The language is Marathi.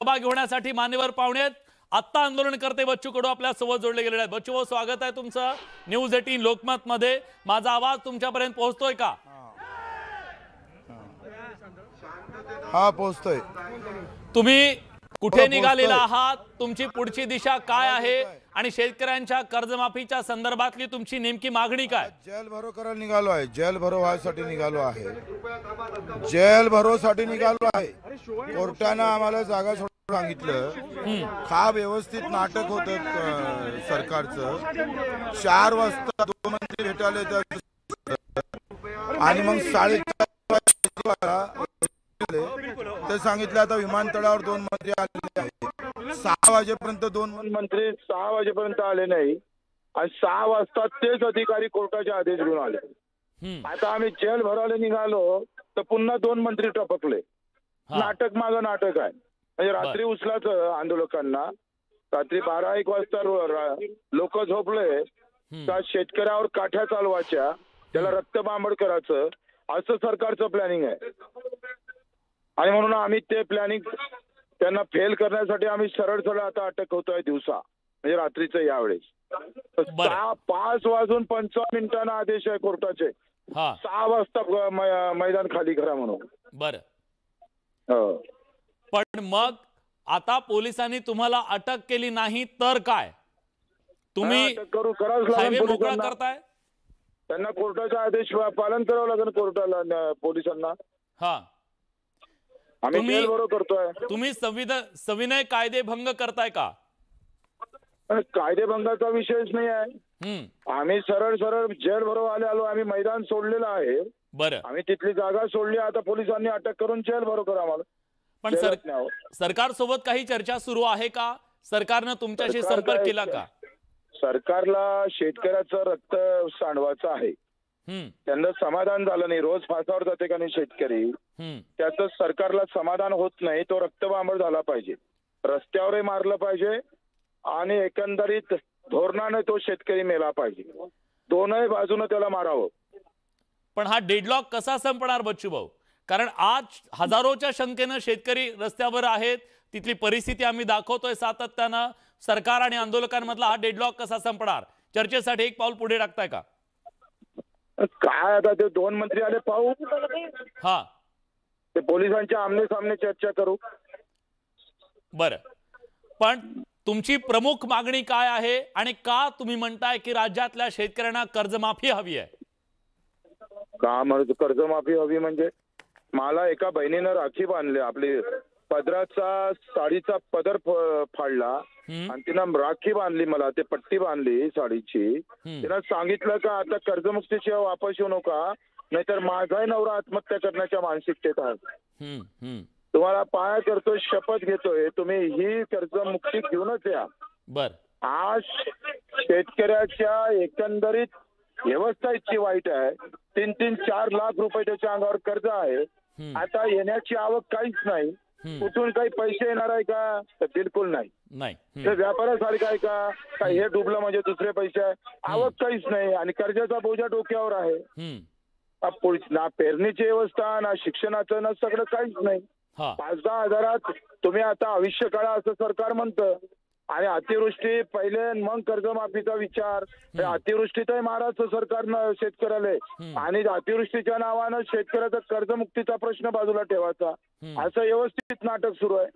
सहभाग घेण्यासाठी मान्यवर पाहुणे आहेत। आत्ता आंदोलनकर्ते बच्चू कडू आपल्या सोबत जोडले गेलेले आहेत। बच्चू भाऊ, स्वागत आहे तुमचं न्यूज 18 लोकमत मध्ये। माझा आवाज तुमच्यापर्यंत पोहोचतोय का? हा, पोहोचतोय। तुम्ही कुठे निघालेला आहात? तुमची पुढची दिशा काय आहे आणि शेतकऱ्यांच्या कर्जमाफीच्या संदर्भातली तुमची नेमकी मागणी काय? जेल भरो करायला निघालो आहे। जेल भरो व्हायसाठी निघालो आहे। जेल भरोसाठी निघालो आहे। कोर्टाने आम्हाला जागा सोडून सांगितलं। हा व्यवस्थित नाटक होतं सरकारचं। 4 वाजता 2 मंत्री भेटायला येतात आणि मग 4:30 ते सांगितलं आता विमानतळावर 2 मंत्री आलेले आहेत। 6 वाजेपर्यंत 2 मंत्री 6 वाजेपर्यंत आले नाही आणि 6 वाजता तेच अधिकारी कोर्टाचे आदेश घेऊन आले। आता आम्ही जेल भरायला निघालो तर पुन्हा 2 मंत्री टपकले। नाटक मागं नाटक आहे। म्हणजे रात्री उचलाचं आंदोलकांना। रात्री 12-1 वाजता लोक झोपले तर शेतकऱ्यावर काठ्या चालवायच्या, त्याला रक्तबांबड करायचं, असं सरकारचं प्लॅनिंग आहे। आणि म्हणून आम्ही ते प्लॅनिंग त्यांना फेल करण्यासाठी आम्ही सरळ सरळ आता अटक होतोय दिवसा, म्हणजे रात्रीचं यावेळेस। 5:55 आदेश आहे कोर्टाचे। 6 वाजता मैदान खाली करा म्हणून। बरं, पण मग आता पोलिसांनी तुम्हाला अटक केली नाही तर काय? तुम्ही हायवे मोकळा करताय? त्यांना कोर्टाचा आदेश पालन करावं लागेल कोर्टाला, पोलिसांना। आम्ही जेल भरो करतोय। तुम्ही सविनय कायदेभंग करताय का? कायदेभंगाचा विषयच नाही आहे। आम्ही सरळ सरळ जेल भरो आलो। आम्ही मैदान सोडलेलं आहे। बरं, आम्ही तिथली जागा सोडली। आता पोलिसांनी अटक करून जेल भरो करा आम्हाला। पण सरकार सोबत काही चर्चा सुरू आहे का? सरकारनं तुमच्याशी संपर्क केला का? सरकारला शेतकऱ्याचं रक्त सांडवायचं आहे। त्यांना समाधान झालं नाही। रोज फासावर जाते का नाही शेतकरी, त्याचं सरकारला समाधान होत नाही। तो रक्तबांबड झाला पाहिजे, रस्त्यावरही मारलं पाहिजे आणि एकंदरीत धोरणाने तो शेतकरी मेला पाहिजे। दोनही बाजूने त्याला मारावं। पण हा डेडलॉक कसा संपणार बच्चू भाऊ? कारण आज हजारोच्या संख्येने शेतकरी रस्त्यावर आहेत। तिथली परिस्थिती आम्ही दाखवतोय सातत्यानं। सरकार आणि आंदोलकांमधला हा डेडलॉक कसा संपणार? चर्चेसाठी एक पाऊल पुढे टाकताय का? काय आता ते 2 मंत्री आले पाहू। ते पोलिसांच्या आमने सामने चर्चा करू। बरं, पण तुमची प्रमुख मागणी काय आहे आणि का तुम्ही म्हणताय की राज्यातल्या शेतकऱ्यांना कर्जमाफी हवी आहे? का म्हणतो कर्जमाफी हवी म्हणजे? मला एका बहिणीनं राखी बांधली, आपली पदराचा साडीचा पदर फाडला आणि तिनं राखी बांधली, मला ते पट्टी बांधली साडीची। तिनं सांगितलं का आता कर्जमुक्तीशिवाय वापस येऊ नका, नाहीतर माझाही नवरा आत्महत्या करण्याच्या मानसिकतेत आहे। तुम्हाला पाया करतोय, शपथ घेतोय, तुम्ही ही कर्जमुक्ती घेऊनच या। आज शेतकऱ्याच्या एकंदरीत व्यवस्था इतकी वाईट आहे। 3-4 लाख रुपये त्याच्या अंगावर कर्ज आहे। आता येण्याची आवक काहीच नाही। कुठून काही पैसे येणार आहे का? तर बिलकुल नाही। ते व्यापारासारखं आहे का? हे डुबलं म्हणजे दुसरे पैसे आहे? आवक काहीच नाही आणि कर्जाचा बोजा डोक्यावर आहे। ना पेरणीची व्यवस्था, ना शिक्षणाचं, ना सगळं काहीच नाही। 5-10 हजारात तुम्ही आता आयुष्य काळा असं सरकार म्हणतं आणि अतिवृष्टी पहिले मग कर्जमाफीचा विचार। अतिवृष्टीतही मारायचं सरकारनं शेतकऱ्याला आणि अतिवृष्टीच्या नावानं शेतकऱ्याचा कर्जमुक्तीचा प्रश्न बाजूला ठेवायचा, असं व्यवस्थित नाटक सुरू आहे।